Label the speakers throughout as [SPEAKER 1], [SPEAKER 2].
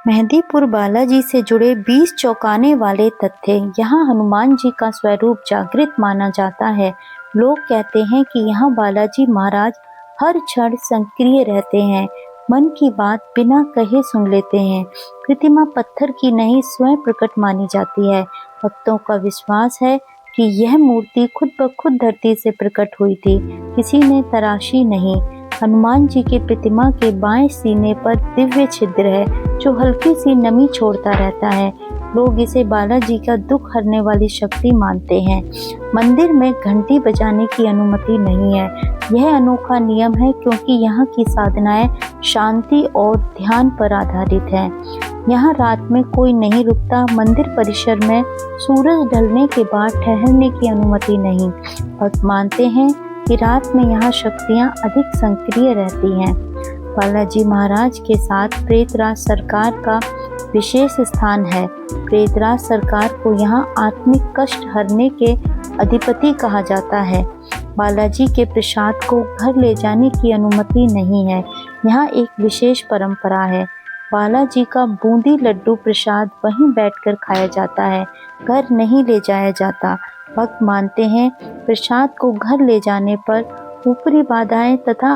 [SPEAKER 1] मेहंदीपुर बालाजी से जुड़े 20 चौंकाने वाले तथ्य। यहाँ हनुमान जी का स्वरूप जागृत माना जाता है। लोग कहते हैं कि यहाँ बालाजी महाराज हर क्षण सक्रिय रहते हैं, मन की बात बिना कहे सुन लेते हैं। प्रतिमा पत्थर की नहीं स्वयं प्रकट मानी जाती है। भक्तों का विश्वास है कि यह मूर्ति खुद ब खुद धरती से प्रकट हुई थी, किसी ने तराशी नहीं। हनुमान जी की प्रतिमा के बाएं सीने पर दिव्य छिद्र है जो हल्की सी नमी छोड़ता रहता है। लोग इसे बालाजी का दुख हरने वाली शक्ति मानते हैं। मंदिर में घंटी बजाने की अनुमति नहीं है। यह अनोखा नियम है क्योंकि यहाँ की साधनाएं शांति और ध्यान पर आधारित है। यहाँ रात में कोई नहीं रुकता। मंदिर परिसर में सूरज ढलने के बाद ठहरने की अनुमति नहीं। भक्त मानते हैं कि रात में यहाँ शक्तियाँ अधिक सक्रिय रहती हैं। बालाजी महाराज के साथ प्रेतराज सरकार का विशेष स्थान है। प्रेतराज सरकार को यहाँ आत्मिक कष्ट हरने के अधिपति कहा जाता है। बालाजी के प्रसाद को घर ले जाने की अनुमति नहीं है। यहाँ एक विशेष परंपरा है। बालाजी का बूंदी लड्डू प्रसाद वहीं बैठकर खाया जाता है, घर नहीं ले जाया जाता। भक्त मानते हैं प्रसाद को घर ले जाने पर ऊपरी बाधाएं तथा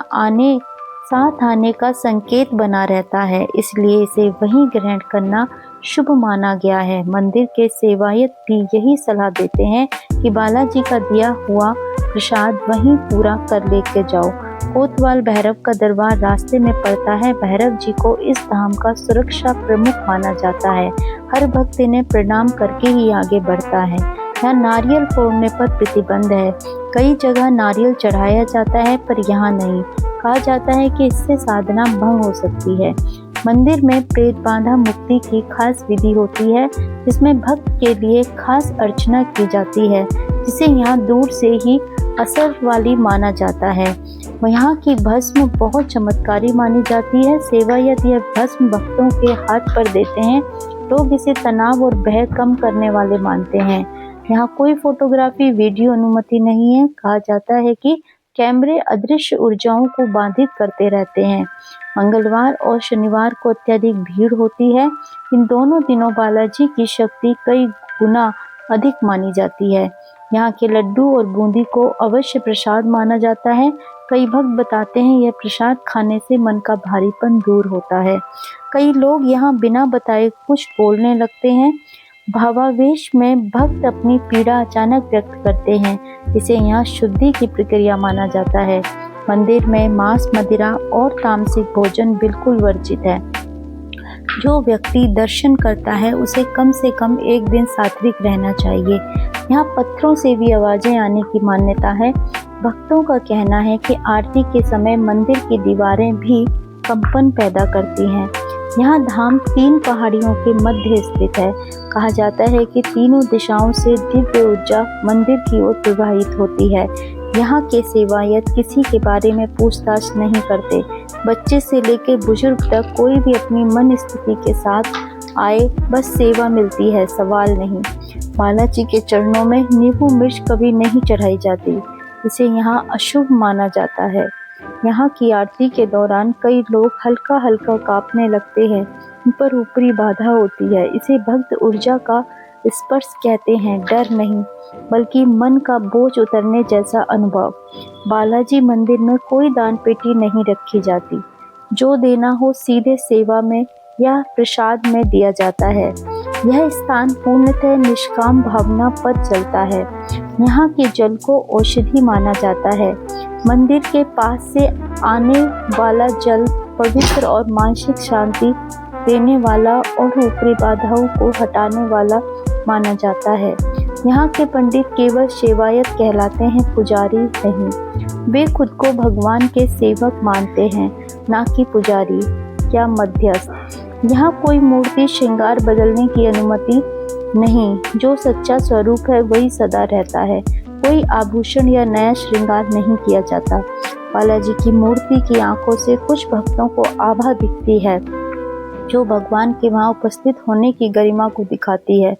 [SPEAKER 1] साथ आने का संकेत बना रहता है, इसलिए इसे वहीं ग्रहण करना शुभ माना गया है। मंदिर के सेवायत भी यही सलाह देते हैं कि बालाजी का दिया हुआ प्रसाद वहीं पूरा कर लेके जाओ। कोतवाल भैरव का दरबार रास्ते में पड़ता है। भैरव जी को इस धाम का सुरक्षा प्रमुख माना जाता है। हर भक्त इन्हें प्रणाम करके ही आगे बढ़ता है। यहाँ नारियल फोड़ने पर प्रतिबंध है। कई जगह नारियल चढ़ाया जाता है पर यहाँ नहीं। कहा जाता है कि इससे साधना भंग हो सकती है। मंदिर में प्रेत बाधा मुक्ति की खास विधि होती है, जिसमें भक्त के लिए खास अर्चना की जाती है, जिसे यहाँ दूर से ही असर वाली माना जाता है। यहाँ की भस्म बहुत चमत्कारी मानी जाती है। सेवायत यह भस्म भक्तों के हाथ पर देते हैं। लोग इसे तनाव और भय कम करने वाले मानते हैं। यहाँ कोई फोटोग्राफी वीडियो अनुमति नहीं है। कहा जाता है कि कैमरे अदृश्य ऊर्जाओं को बाधित करते रहते हैं। मंगलवार और शनिवार को अत्यधिक भीड़ होती है। इन दोनों दिनों बालाजी की शक्ति कई गुना अधिक मानी जाती है। यहाँ के लड्डू और बूंदी को अवश्य प्रसाद माना जाता है। कई भक्त बताते हैं यह प्रसाद खाने से मन का भारीपन दूर होता है। कई लोग यहाँ बिना बताए कुछ बोलने लगते हैं। भावावेश में भक्त अपनी पीड़ा अचानक व्यक्त करते हैं। इसे यहाँ शुद्धि की प्रक्रिया माना जाता है। मंदिर में मांस, मदिरा और तामसिक भोजन बिल्कुल वर्जित है। जो व्यक्ति दर्शन करता है उसे कम से कम एक दिन सात्विक रहना चाहिए। यहाँ पत्थरों से भी आवाजें आने की मान्यता है। भक्तों का कहना है कि आरती के समय मंदिर की दीवारें भी कंपन पैदा करती हैं। यहाँ धाम 3 पहाड़ियों के मध्य स्थित है। कहा जाता है कि तीनों दिशाओं से दिव्य ऊर्जा मंदिर की ओर प्रवाहित होती है। यहाँ के सेवायत किसी के बारे में पूछताछ नहीं करते। बच्चे से लेकर बुजुर्ग तक कोई भी अपनी मन स्थिति के साथ आए, बस सेवा मिलती है, सवाल नहीं। बालाजी के चरणों में नींबू मिर्च कभी नहीं चढ़ाई जाती। इसे यहाँ अशुभ माना जाता है। यहाँ की आरती के दौरान कई लोग हल्का हल्का कांपने लगते हैं। इन पर ऊपरी बाधा होती है। इसे भक्त ऊर्जा का स्पर्श कहते हैं। डर नहीं, बल्कि मन का बोझ उतरने जैसा अनुभव। बालाजी मंदिर में कोई दान पेटी नहीं रखी जाती। जो देना हो सीधे सेवा में या प्रसाद में दिया जाता है। यह स्थान पूर्णतः निष्काम भावना पर चलता है। यहाँ के जल को औषधि माना जाता है। मंदिर के पास से आने वाला जल पवित्र और मानसिक शांति देने वाला और ऊपरी बाधाओं को हटाने वाला माना जाता है। यहाँ के पंडित केवल सेवायत कहलाते हैं, पुजारी नहीं। वे खुद को भगवान के सेवक मानते हैं, ना कि पुजारी या मध्यस्थ। यहाँ कोई मूर्ति श्रृंगार बदलने की अनुमति नहीं। जो सच्चा स्वरूप है वही सदा रहता है। कोई आभूषण या नया श्रृंगार नहीं किया जाता। बालाजी की मूर्ति की आंखों से कुछ भक्तों को आभा दिखती है, जो भगवान के वहां उपस्थित होने की गरिमा को दिखाती है।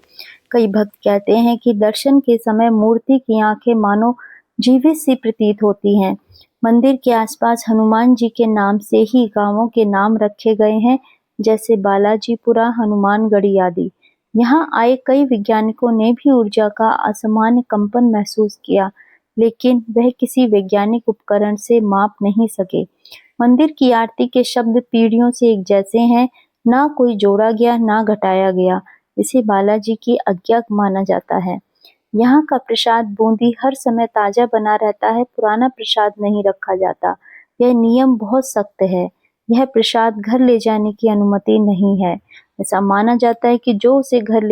[SPEAKER 1] कई भक्त कहते हैं कि दर्शन के समय मूर्ति की आंखें मानो जीवित सी प्रतीत होती हैं। मंदिर के आसपास हनुमान जी के नाम से ही गांवों के नाम रखे गए हैं। जैसे बालाजीपुरा, हनुमानगढ़ी आदि। यहाँ आए कई वैज्ञानिकों ने भी ऊर्जा का असामान्य कंपन महसूस किया, लेकिन वह किसी वैज्ञानिक उपकरण से माप नहीं सके। मंदिर की आरती के शब्द पीढ़ियों से एक जैसे हैं, ना कोई जोड़ा गया ना घटाया गया। इसे बालाजी की आज्ञा माना जाता है। यहाँ का प्रसाद बूंदी हर समय ताजा बना रहता है, पुराना प्रसाद नहीं रखा जाता। यह नियम बहुत सख्त है। यह प्रसाद घर ले जाने की अनुमति नहीं है। ऐसा माना जाता है कि जो उसे घर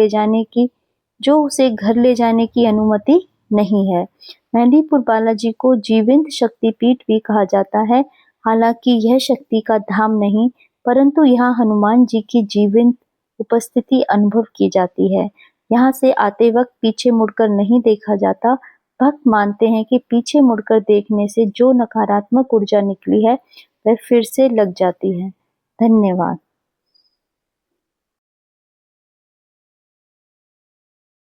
[SPEAKER 1] ले जाने की अनुमति नहीं है। मेहंदीपुर बालाजी को जीवंत शक्तिपीठ भी कहा जाता है। हालांकि यह शक्ति का धाम नहीं, परंतु यहाँ हनुमान जी की जीवंत उपस्थिति अनुभव की जाती है। यहाँ से आते वक्त पीछे मुड़कर नहीं देखा जाता। भक्त मानते हैं कि पीछे मुड़कर देखने से जो नकारात्मक ऊर्जा निकली है वह फिर से लग जाती है। धन्यवाद।